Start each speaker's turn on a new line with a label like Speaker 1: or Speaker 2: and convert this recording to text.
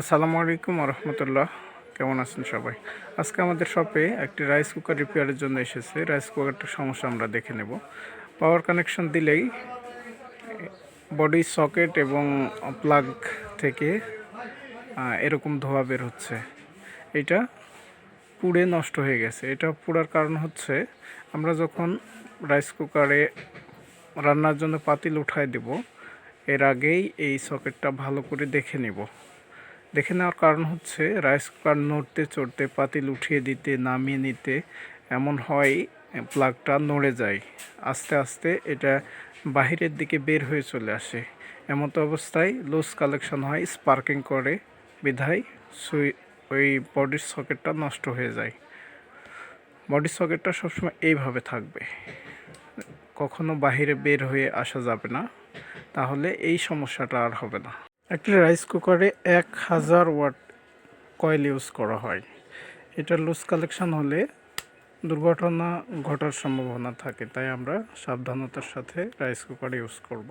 Speaker 1: আসসালামু আলাইকুম রহমতুল্লাহ। কেমন আছেন সবাই? আজকে আমাদের শপে একটি রাইস কুকার রিপেয়ারের জন্য এসেছে। রাইস কুকারটার সমস্যা আমরা দেখে নেব। পাওয়ার কানেকশন দিলেই বডি সকেট এবং প্লাগ থেকে এরকম ধোঁয়া বের হচ্ছে। এটা পুড়ে নষ্ট হয়ে গেছে। এটা পুড়ার কারণ হচ্ছে আমরা যখন রাইস কুকারে রান্নার জন্য পাতিল উঠায় দেব, এর আগেই এই সকেটটা ভালো করে দেখে নেব। দেখে নেওয়ার কারণ হচ্ছে রাইস কুকার নড়তে চড়তে পাতিল উঠিয়ে দিতে নামিয়ে নিতে এমন হয় প্লাগটা নড়ে যায়, আস্তে আস্তে এটা বাহিরের দিকে বের হয়ে চলে আসে। এমতো অবস্থায় লুজ কালেকশন হয়, স্পার্কিং করে, বিধায় ওই বডির সকেটটা নষ্ট হয়ে যায়। বডির সকেটটা সবসময় এইভাবে থাকবে, কখনো বাহিরে বের হয়ে আসা যাবে না, তাহলে এই সমস্যাটা আর হবে না। একটি রাইস কুকারে 1000 ওয়াট কয়েল ইউজ করা হয়। এটা লুজ কালেকশন হলে দুর্ঘটনা ঘটার সম্ভাবনা থাকে, তাই আমরা সাবধানতার সাথে রাইস কুকার ইউজ করব।